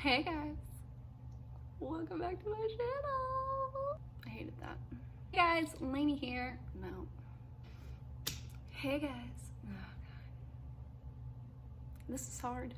Hey guys, welcome back to my channel. I hated that. Hey guys, Lainey here. No. Hey guys. Oh god. This is hard.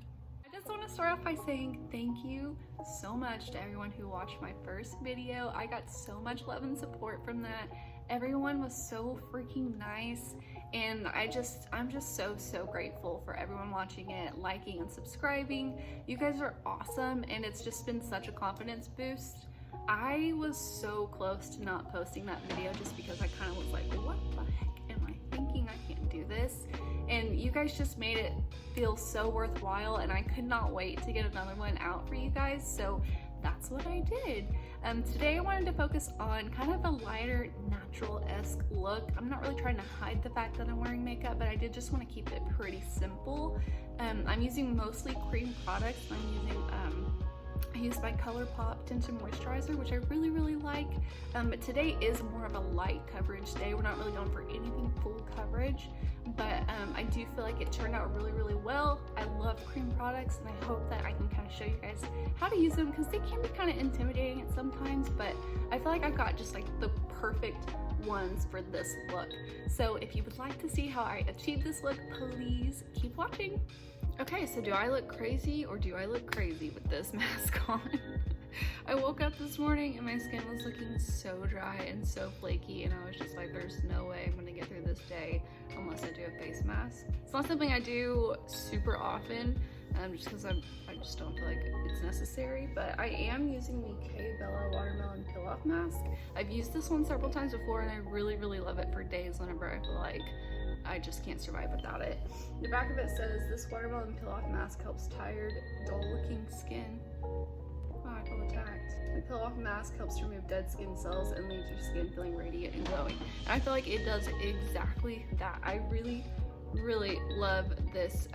I just want to start off by saying thank you so much to everyone who watched my first video. I got so much love and support from that. Everyone was so freaking nice, and I'm just so grateful for everyone watching it, liking and subscribing. You guys are awesome, and it's just been such a confidence boost. I was so close to not posting that video just because I kind of was like, what the heck am I thinking? I can't do this. And you guys just made it feel so worthwhile, and I could not wait to get another one out for you guys, so that's what I did. Today I wanted to focus on kind of a lighter, natural-esque look. I'm not really trying to hide the fact that I'm wearing makeup, but I did just want to keep it pretty simple. I'm using mostly cream products. I use my Colourpop Tinted Moisturizer, which I really like. But today is more of a light coverage day. We're not really going for anything full coverage, but I do feel like it turned out really well. I love cream products, and I hope that I can kind of show you guys how to use them, because they can be kind of intimidating at sometimes, but I feel like I've got just like the perfect ones for this look. So if you would like to see how I achieved this look, please keep watching. Okay, so do I look crazy or do I look crazy with this mask on? I woke up this morning and my skin was looking so dry and so flaky, and I was just like, there's no way I'm gonna get through this day unless I do a face mask. It's not something I do super often, just because I just don't feel like it's necessary, but I am using the Bella Watermelon Peel Off Mask. I've used this one several times before, and I really love it for days whenever I feel like I just can't survive without it. The back of it says, this watermelon peel off mask helps tired, dull looking skin. Oh, I feel attacked. The peel off mask helps remove dead skin cells and leaves your skin feeling radiant and glowing. And I feel like it does exactly that. I really love this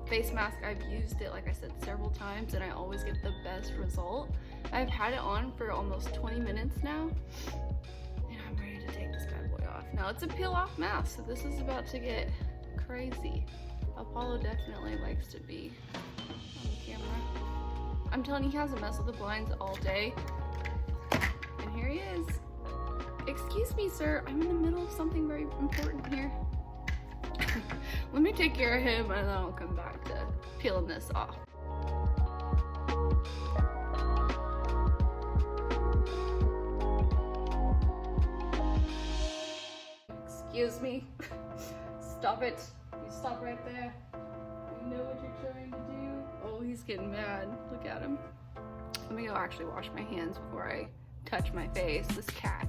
face mask. I've used it, like I said, several times, and I always get the best result. I've had it on for almost 20 minutes now, and I'm ready to take this bad boy off. Now, it's a peel off mask, so this is about to get crazy. Apollo definitely likes to be on the camera. I'm telling you, he hasn't messed with the blinds all day, and here he is. Excuse me, sir, I'm in the middle of something very important here. Let me take care of him, and then I'll come back to peeling this off. Excuse me. Stop it. You stop right there. You know what you're trying to do. Oh, he's getting mad. Look at him. Let me go actually wash my hands before I touch my face. This cat.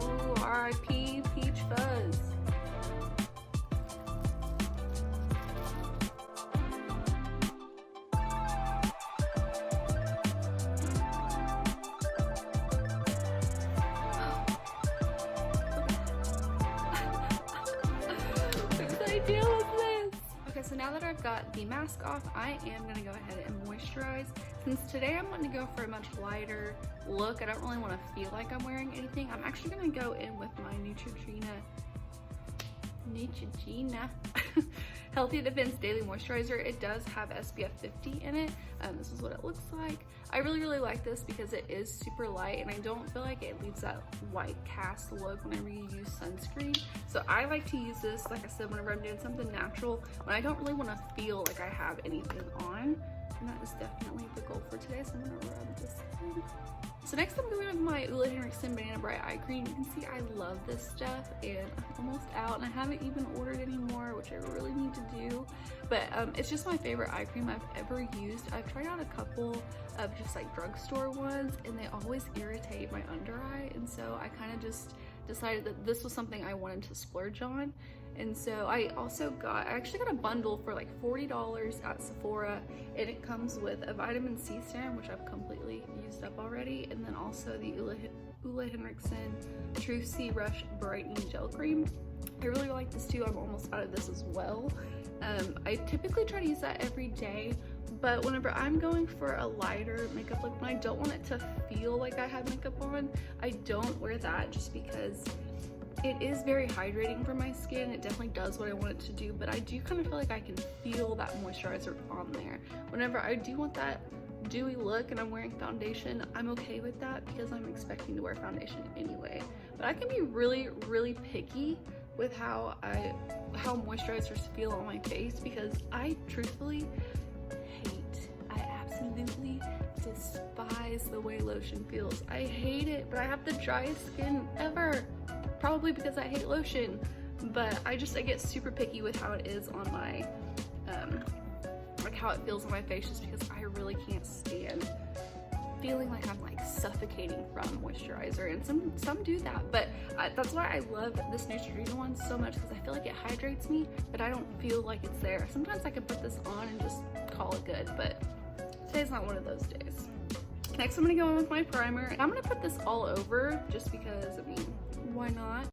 Ooh, R.I.P. Peach Fuzz. So now that I've got the mask off, I am gonna go ahead and moisturize. Since today I'm going to go for a much lighter look, I don't really want to feel like I'm wearing anything. I'm actually gonna go in with my Neutrogena Healthy Defense Daily Moisturizer. It does have SPF 50 in it. This is what it looks like. I really like this because it is super light, and I don't feel like it leaves that white cast look whenever you use sunscreen. So I like to use this, like I said, whenever I'm doing something natural, when I don't really want to feel like I have anything on. And that is definitely the goal for today, so I'm gonna rub this in. So next I'm going with my OLEHENRIKSEN Banana Bright Eye Cream. You can see I love this stuff, and I'm almost out, and I haven't even ordered any more, which I really need to do. But it's just my favorite eye cream I've ever used. I've tried out a couple of just like drugstore ones, and they always irritate my under eye, and so I kind of just decided that this was something I wanted to splurge on. And so I actually got a bundle for like $40 at Sephora, and it comes with a vitamin C serum, which I've completely used up already, and then also the OLEHENRIKSEN True Sea Rush Brightening Gel Cream. I really like this too. I'm almost out of this as well. I typically try to use that every day, But whenever I'm going for a lighter makeup look, when I don't want it to feel like I have makeup on, I don't wear that just because it is very hydrating for my skin. It definitely does what I want it to do, but I do kind of feel like I can feel that moisturizer on there. Whenever I do want that dewy look and I'm wearing foundation, I'm okay with that because I'm expecting to wear foundation anyway. But I can be really, really picky with how moisturizers feel on my face because I truthfully absolutely despise the way lotion feels. I hate it, but I have the driest skin ever. Probably because I hate lotion, but I get super picky with how it is on my, like how it feels on my face just because I really can't stand feeling like I'm like suffocating from moisturizer, and some do that, but that's why I love this Neutrogena one so much because I feel like it hydrates me, but I don't feel like it's there. Sometimes I can put this on and just call it good, but today's not one of those days. Next, I'm gonna go in with my primer, and I'm gonna put this all over just because, I mean, why not?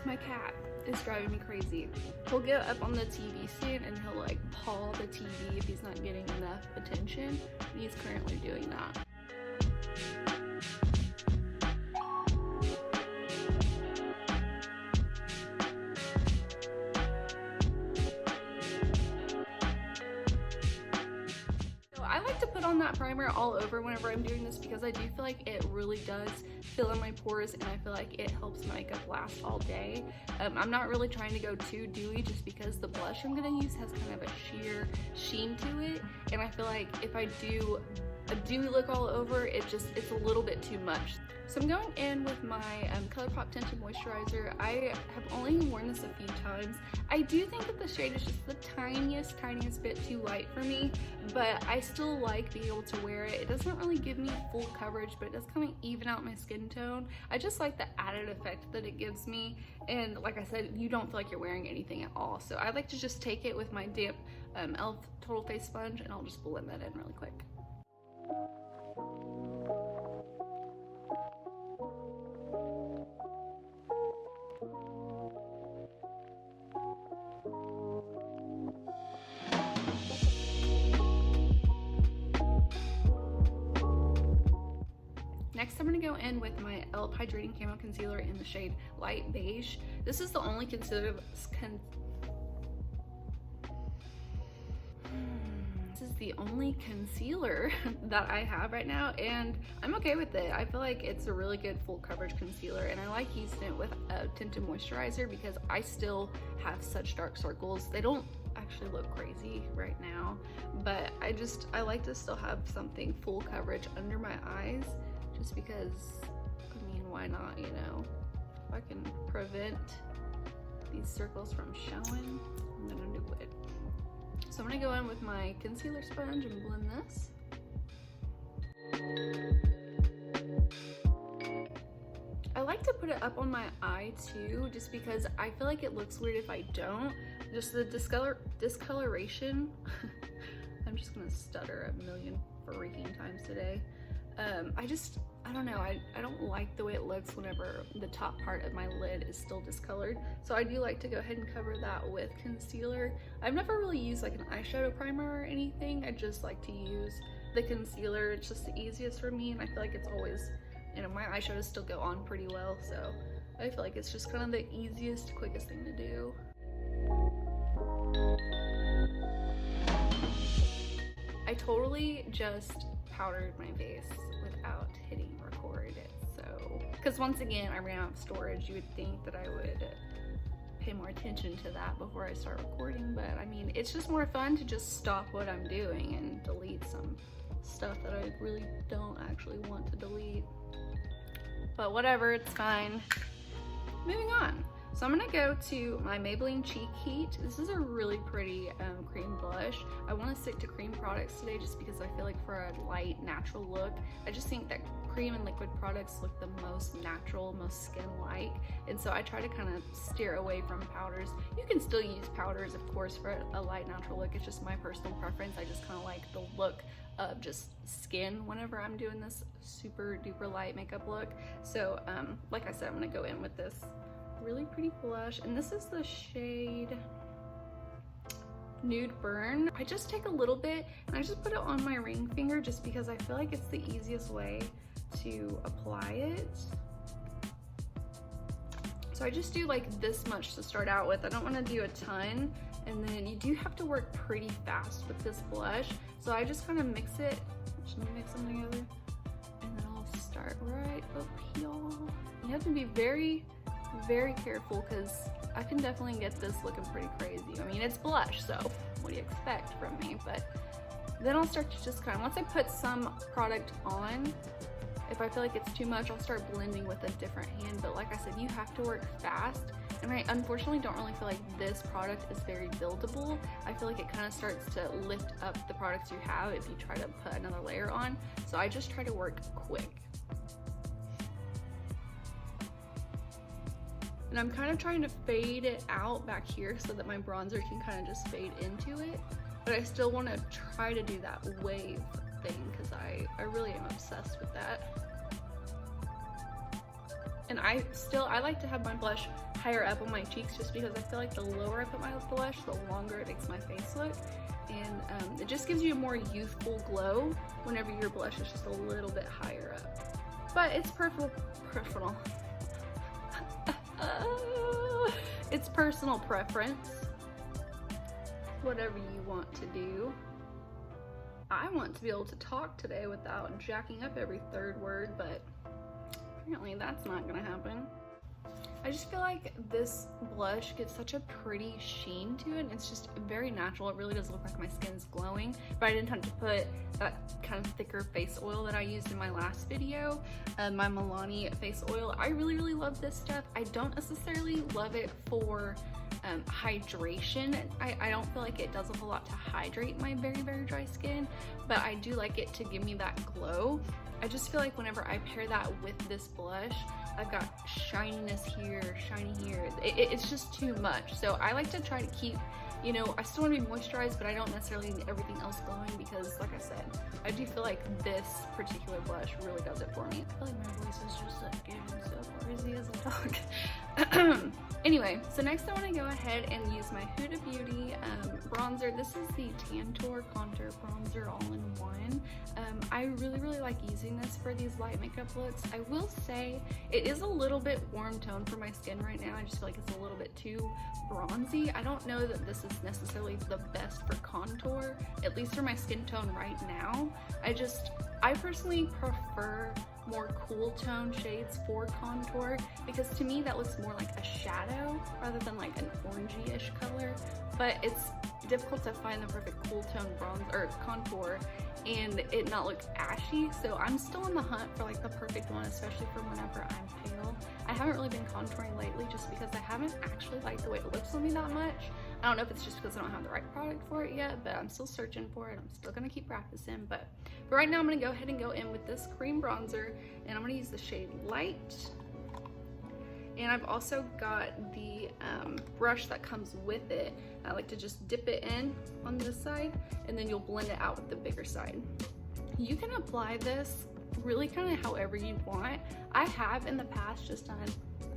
My cat is driving me crazy. He'll get up on the TV stand and he'll like paw the TV if he's not getting enough attention. He's currently doing that. On that primer all over whenever I'm doing this because I do feel like it really does fill in my pores, and I feel like it helps my makeup last all day. I'm not really trying to go too dewy just because the blush I'm gonna use has kind of a sheer sheen to it, and I feel like if I do a dewy look all over, it's a little bit too much. So I'm going in with my Colourpop Tinted Moisturizer. I have only worn this a few times. I do think that the shade is just the tiniest bit too light for me, but I still like being able to wear it. It doesn't really give me full coverage, but it does kind of even out my skin tone. I just like the added effect that it gives me, and like I said, you don't feel like you're wearing anything at all. So I like to just take it with my damp e.l.f. Total Face Sponge, and I'll just blend that in really quick. Next, I'm going to go in with my e.l.f. Hydrating Camo Concealer in the shade Light Beige. This is the only concealer that I have right now, and I'm okay with it. I feel like it's a really good full coverage concealer, and I like using it with a tinted moisturizer because I still have such dark circles. They don't actually look crazy right now, but I like to still have something full coverage under my eyes just because, I mean, why not, you know? If I can prevent these circles from showing, I'm gonna do it. So I'm gonna go in with my concealer sponge and blend this. I like to put it up on my eye too, just because I feel like it looks weird if I don't. Just the discoloration. I'm just gonna stutter a million freaking times today. I don't know, I don't like the way it looks whenever the top part of my lid is still discolored. So I do like to go ahead and cover that with concealer. I've never really used like an eyeshadow primer or anything. I just like to use the concealer. It's just the easiest for me, and I feel like it's always, you know, my eyeshadows still go on pretty well, so I feel like it's just kind of the easiest, quickest thing to do. I totally just powdered my face without hitting record. So, because once again, I ran out of storage. You would think that I would pay more attention to that before I start recording, but I mean, it's just more fun to just stop what I'm doing and delete some stuff that I really don't actually want to delete. But whatever, it's fine. Moving on. So I'm gonna go to my Maybelline Cheek Heat. This is a really pretty cream blush. I want to stick to cream products today just because I feel like for a light, natural look, I just think that cream and liquid products look the most natural, most skin-like. And so I try to kind of steer away from powders. You can still use powders, of course, for a light, natural look. It's just my personal preference. I just kind of like the look of just skin whenever I'm doing this super duper light makeup look. So like I said, I'm gonna go in with this really pretty blush, and this is the shade Nude Burn. I just take a little bit and I just put it on my ring finger just because I feel like it's the easiest way to apply it. So I just do like this much to start out with. I don't want to do a ton, and then you do have to work pretty fast with this blush. So I just kind of mix it, just mix them together, and then I'll start right up here. You have to be very, very careful because I can definitely get this looking pretty crazy. I mean, it's blush, so what do you expect from me? But then I'll start to just kind of, once I put some product on, if I feel like it's too much, I'll start blending with a different hand. But like I said, you have to work fast. And I unfortunately don't really feel like this product is very buildable. I feel like it kind of starts to lift up the products you have if you try to put another layer on. So I just try to work quick. And I'm kind of trying to fade it out back here so that my bronzer can kind of just fade into it. But I still want to try to do that wave thing because I really am obsessed with that. And I like to have my blush higher up on my cheeks just because I feel like the lower I put my blush, the longer it makes my face look. And it just gives you a more youthful glow whenever your blush is just a little bit higher up. But it's personal. It's personal preference. Whatever you want to do. I want to be able to talk today without jacking up every third word, but apparently that's not gonna happen. I just feel like this blush gives such a pretty sheen to it. It's just very natural. It really does look like my skin's glowing, but I didn't have to put that kind of thicker face oil that I used in my last video, my Milani face oil. I really, really love this stuff. I don't necessarily love it for hydration. I don't feel like it does a whole lot to hydrate my very, very dry skin, but I do like it to give me that glow. I just feel like whenever I pair that with this blush, I've got shininess here, shiny here. It's just too much. So I like to try to keep, you know, I still want to be moisturized, but I don't necessarily need everything else glowing because, like I said, I do feel like this particular blush really does it for me. I feel like my voice is just like getting so crazy as I talk. Anyway, so next I want to go ahead and use my Huda Beauty bronzer. This is the Tantour Contour Bronzer All-in-One. I really, really like using this for these light makeup looks. I will say it is a little bit warm tone for my skin right now. I just feel like it's a little bit too bronzy. I don't know that this is necessarily the best for contour, at least for my skin tone right now. I personally prefer more cool tone shades for contour because to me that looks more like a shadow rather than like an orangey-ish color. But it's difficult to find the perfect cool tone bronze or contour and it not look ashy, so I'm still on the hunt for like the perfect one, especially for whenever I'm pale. I haven't really been contouring lately just because I haven't actually liked the way it looks on me that much. I don't know if it's just because I don't have the right product for it yet, but I'm still searching for it. I'm still gonna keep practicing, but for right now I'm gonna go ahead and go in with this cream bronzer, and I'm gonna use the shade Light. And I've also got the brush that comes with it. I like to just dip it in on this side, and then you'll blend it out with the bigger side. You can apply this really kind of however you want. I have in the past just done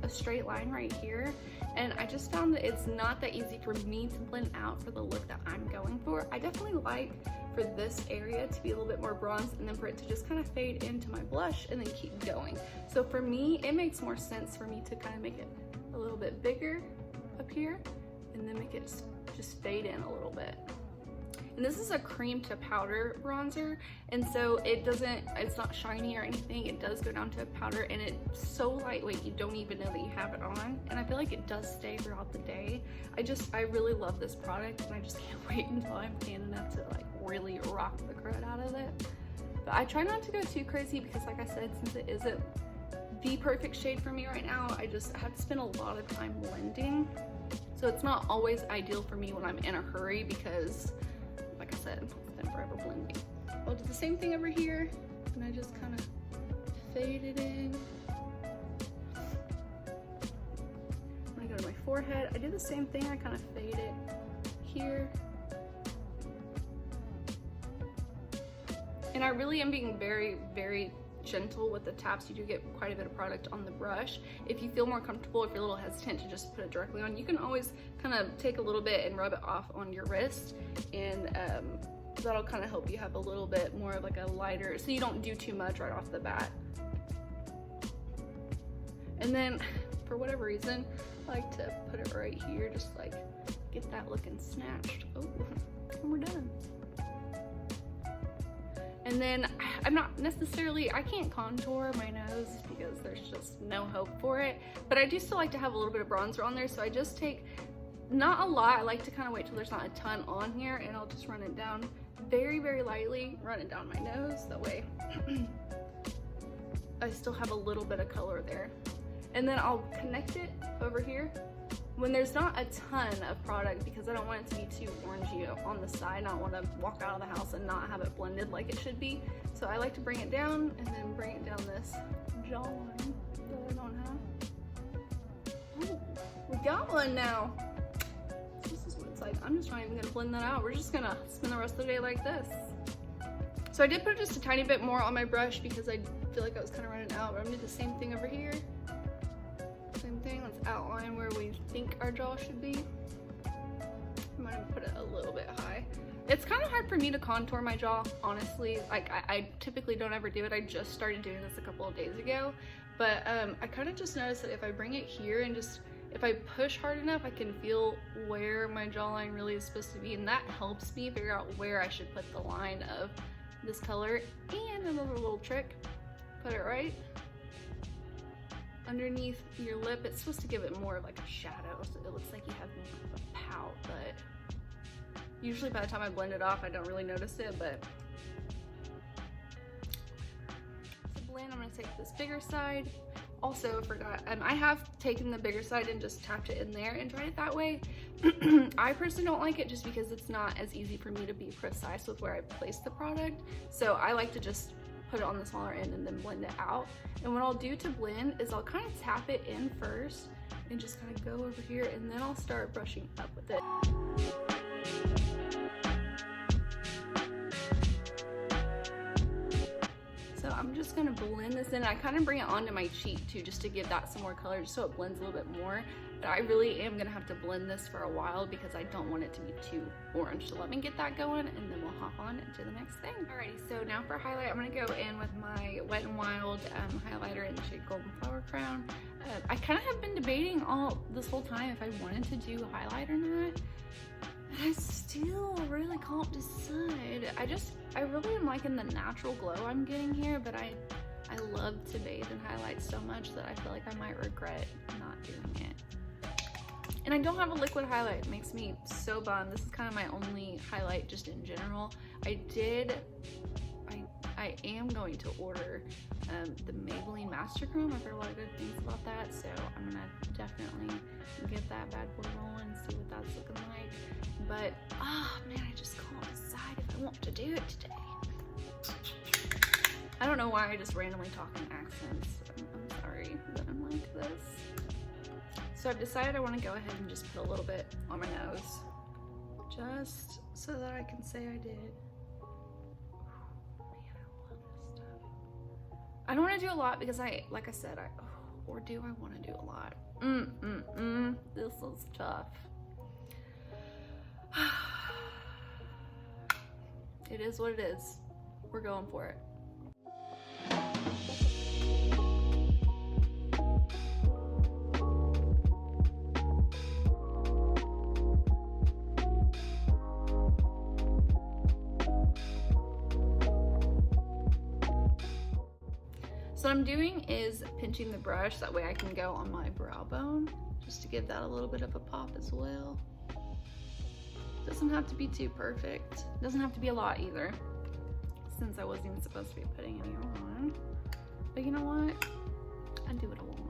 a straight line right here, and I just found that it's not that easy for me to blend out for the look that I'm going for. I definitely like for this area to be a little bit more bronze and then for it to just kind of fade into my blush and then keep going. So for me, it makes more sense for me to kind of make it a little bit bigger up here and then make it just fade in a little bit. And this is a cream to powder bronzer, and so it's not shiny or anything. It does go down to a powder, and it's so lightweight you don't even know that you have it on, and I feel like it does stay throughout the day. I really love this product, and I just can't wait until I'm tan enough to like really rock the crud out of it. But I try not to go too crazy because, like I said, since it isn't the perfect shade for me right now. I have to spend a lot of time blending. So it's not always ideal for me when I'm in a hurry because, like I said, I spend forever blending. I'll do the same thing over here, and I just kind of fade it in. When I go to my forehead, I do the same thing. I kind of fade it here. And I really am being very, very gentle with the taps. You do get quite a bit of product on the brush. If you feel more comfortable, if you're a little hesitant to just put it directly on, you can always kind of take a little bit and rub it off on your wrist, and that'll kind of help you have a little bit more of like a lighter, so you don't do too much right off the bat. And then for whatever reason, I like to put it right here, just like get that looking snatched. Oh, and we're done. And then I'm not necessarily, I can't contour my nose because there's just no hope for it, but I do still like to have a little bit of bronzer on there, so I just take, not a lot, I like to kind of wait till there's not a ton on here, and I'll just run it down very, very lightly, run it down my nose, that way I still have a little bit of color there. And then I'll connect it over here when there's not a ton of product, because I don't want it to be too orangey on the side. I don't want to walk out of the house and not have it blended like it should be. So I like to bring it down and then bring it down this jawline that I don't have. Ooh, we got one now. This is what it's like. I'm just not even gonna blend that out. We're just gonna spend the rest of the day like this. So I did put just a tiny bit more on my brush because I feel like I was kind of running out, but I'm gonna do the same thing over here. Same thing, let's outline where we think our jaw should be. I might put it a little bit high. It's kind of hard for me to contour my jaw, honestly. Like I typically don't ever do it. I just started doing this a couple of days ago, but I kind of just noticed that if I bring it here and just, if I push hard enough, I can feel where my jawline really is supposed to be, and that helps me figure out where I should put the line of this color. And another little trick, put it right underneath your lip. It's supposed to give it more of like a shadow, so it looks like you have more of a pout, but usually by the time I blend it off, I don't really notice it. But to blend, I'm gonna take this bigger side. Also, I forgot, I have taken the bigger side and just tapped it in there and tried it that way. I personally don't like it just because it's not as easy for me to be precise with where I place the product. So I like to just put it on the smaller end and then blend it out. And what I'll do to blend is I'll kind of tap it in first and just kind of go over here, and then I'll start brushing up with it. So I'm just gonna blend this in. I kind of bring it onto my cheek too, just to give that some more color, just so it blends a little bit more. But I really am gonna have to blend this for a while because I don't want it to be too orange. So let me get that going, and then we'll hop on to the next thing. Alrighty, so now for highlight, I'm gonna go in with my Wet n Wild highlighter in the shade Golden Flower Crown. I kind of have been debating this whole time if I wanted to do a highlight or not. I still really can't decide. I really am liking the natural glow I'm getting here, but I love to bathe in highlights so much that I feel like I might regret not doing it. And I don't have a liquid highlight. It makes me so bummed. This is kind of my only highlight just in general. I am going to order the Maybelline Master Chrome. I've heard a lot of good things about that, so I'm gonna definitely get that bad boy rolling and see what that's looking like. But, oh man, I just can't decide if I want to do it today. I don't know why I just randomly talk in accents. I'm sorry that I'm like this. So I've decided I want to go ahead and just put a little bit on my nose, just so that I can say I did. I don't want to do a lot because like I said, or do I want to do a lot? This is tough. It is what it is. We're going for it. So what I'm doing is pinching the brush, that way I can go on my brow bone, just to give that a little bit of a pop as well. Doesn't have to be too perfect. Doesn't have to be a lot either, since I wasn't even supposed to be putting any on. But you know what? I do what I want.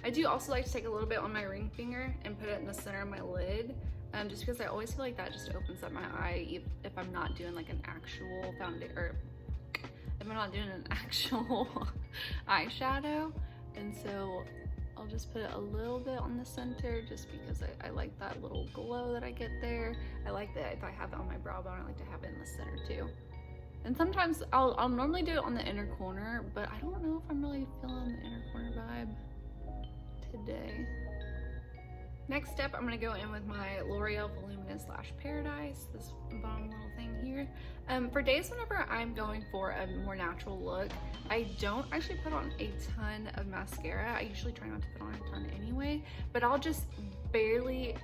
I do also like to take a little bit on my ring finger and put it in the center of my lid, just because I always feel like that just opens up my eye if I'm not doing like an actual foundation, or if I'm not doing an actual eyeshadow. And so I'll just put it a little bit on the center just because I like that little glow that I get there. I like that if I have it on my brow bone, I like to have it in the center too. And sometimes I'll normally do it on the inner corner, but I don't know if I'm really feeling the inner corner vibe today. Next step, I'm gonna go in with my Loreal Voluminous Lash Paradise, this bottom little thing here. For days whenever I'm going for a more natural look, I don't actually put on a ton of mascara. I usually try not to put on a ton anyway, but I'll just barely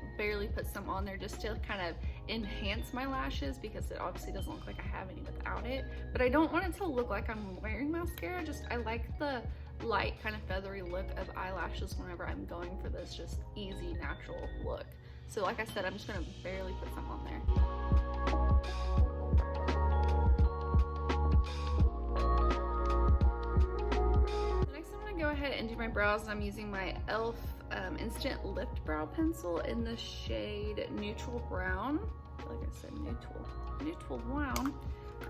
put some on there just to kind of enhance my lashes, because it obviously doesn't look like I have any without it. But I don't want it to look like I'm wearing mascara. I like the light kind of feathery look of eyelashes whenever I'm going for this just easy natural look. So like I said, I'm just gonna barely put some on there. Next I'm gonna go ahead and do my brows, and I'm using my e.l.f. Instant Lift Brow Pencil in the shade Neutral Brown. Like I said, neutral brown.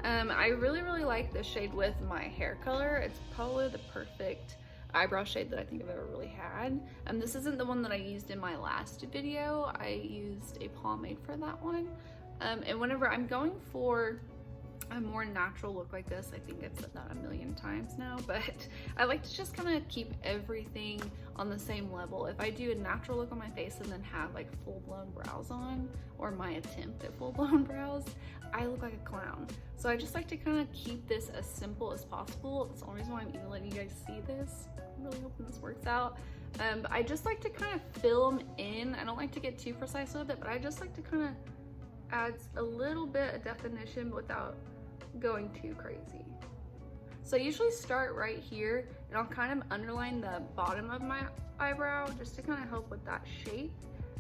I really like this shade with my hair color. It's probably the perfect eyebrow shade that I think I've ever really had. This isn't the one that I used in my last video. I used a pomade for that one. And whenever I'm going for a more natural look like this, I think I've said that a million times now, but I like to just kind of keep everything on the same level. If I do a natural look on my face and then have like full-blown brows on, or my attempt at full-blown brows, I look like a clown. So I just like to kind of keep this as simple as possible. That's the only reason why I'm even letting you guys see this. I'm really hoping this works out. But I just like to kind of fill them in. I don't like to get too precise with it, but I just like to kind of add a little bit of definition without going too crazy. So I usually start right here, and I'll kind of underline the bottom of my eyebrow just to kind of help with that shape.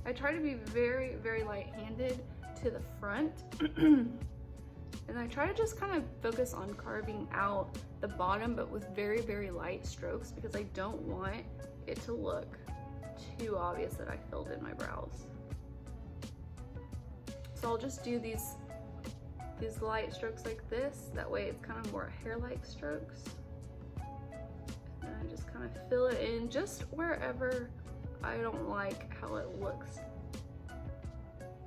I try to be very light-handed to the front and I try to just kind of focus on carving out the bottom, but with very light strokes, because I don't want it to look too obvious that I filled in my brows. So I'll just do these light strokes like this. That way it's kind of more hair-like strokes. And I just kind of fill it in just wherever I don't like how it looks.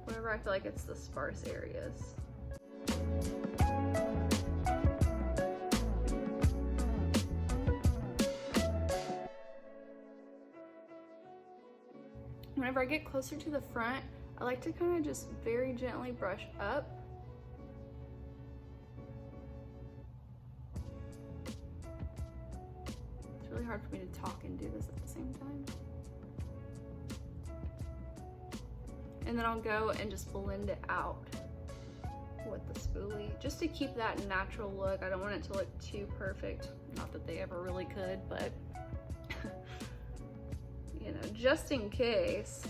Whenever I feel like it's the sparse areas. Whenever I get closer to the front, I like to kind of just very gently brush up. It's really hard for me to talk and do this at the same time. And then I'll go and just blend it out with the spoolie, just to keep that natural look. I don't want it to look too perfect. Not that they ever really could, but you know, just in case.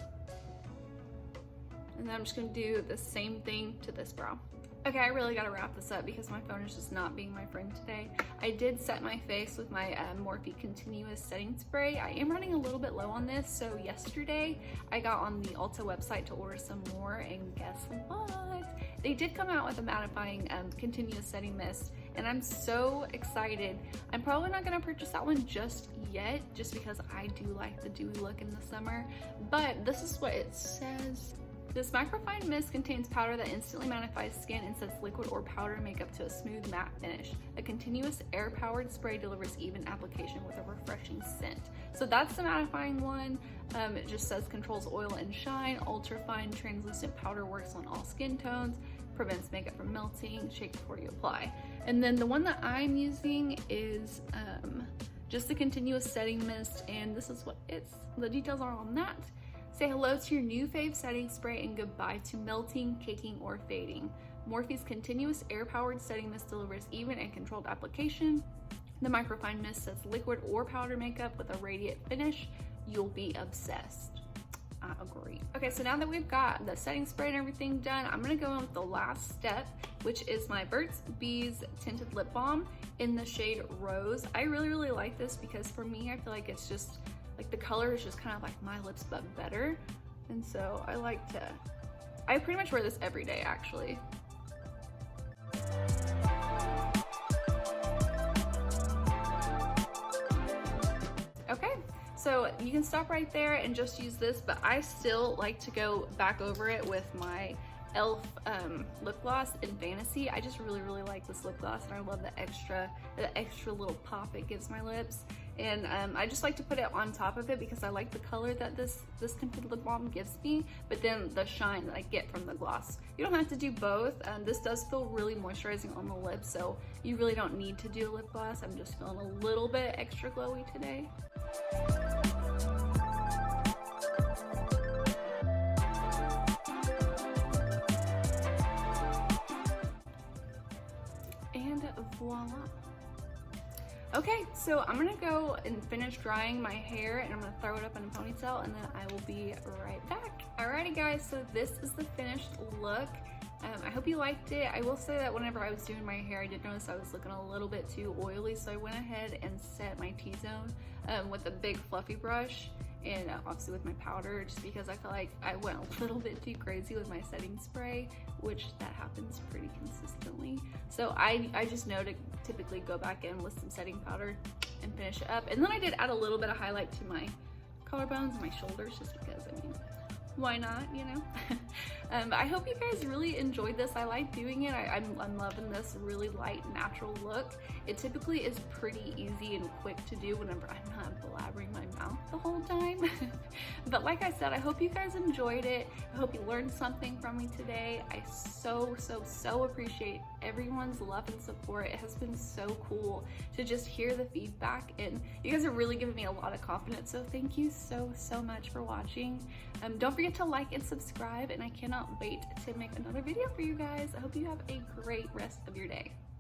And then I'm just gonna do the same thing to this brow. Okay, I really gotta wrap this up because my phone is just not being my friend today. I did set my face with my Morphe Continuous Setting Spray. I am running a little bit low on this, so yesterday I got on the Ulta website to order some more, and guess what? They did come out with a mattifying Continuous Setting Mist, and I'm so excited. I'm probably not gonna purchase that one just yet, just because I do like the dewy look in the summer, but this is what it says. This microfine mist contains powder that instantly mattifies skin and sets liquid or powder makeup to a smooth matte finish. A continuous air-powered spray delivers even application with a refreshing scent. So that's the mattifying one. It just says controls oil and shine, ultra-fine translucent powder works on all skin tones, prevents makeup from melting, shake before you apply. And then the one that I'm using is just the continuous setting mist, and this is what the details are on that. Say hello to your new fave setting spray and goodbye to melting, caking, or fading. Morphe's continuous air-powered setting mist delivers even and controlled application, The Microfine Mist says liquid or powder makeup with a radiant finish. You'll be obsessed. I agree. Okay, so now that we've got the setting spray and everything done, I'm gonna go in with the last step, which is my Burt's Bees Tinted Lip Balm in the shade Rose. I really like this because for me, I feel like it's just, like the color is just kind of like my lips but better. And so I pretty much wear this every day actually. Okay, so you can stop right there and just use this, but I still like to go back over it with my e.l.f. Lip gloss in Fantasy. I just really like this lip gloss, and I love the extra little pop it gives my lips. And I just like to put it on top of it because I like the color that this tinted lip balm gives me, but then the shine that I get from the gloss. You don't have to do both. This does feel really moisturizing on the lips, so you really don't need to do a lip gloss. I'm just feeling a little bit extra glowy today. And voila. Okay, so I'm gonna go and finish drying my hair, and I'm gonna throw it up in a ponytail, and then I will be right back. Alrighty guys, so this is the finished look. I hope you liked it. I will say that whenever I was doing my hair, I did notice I was looking a little bit too oily, so I went ahead and set my T-zone with a big fluffy brush, and obviously with my powder, just because I feel like I went a little bit too crazy with my setting spray, which that happens pretty consistently. So I just know to typically go back in with some setting powder and finish it up. And then I did add a little bit of highlight to my collarbones and my shoulders, just because, I mean, why not, you know? But I hope you guys really enjoyed this. I like doing it. I'm loving this really light, natural look. It typically is pretty easy and quick to do whenever I'm not blabbering my mouth the whole time. But like I said, I hope you guys enjoyed it. I hope you learned something from me today. I so appreciate everyone's love and support. It has been so cool to just hear the feedback, and you guys are really giving me a lot of confidence. So thank you so much for watching. Don't forget to like and subscribe, and I cannot wait to make another video for you guys. I hope you have a great rest of your day.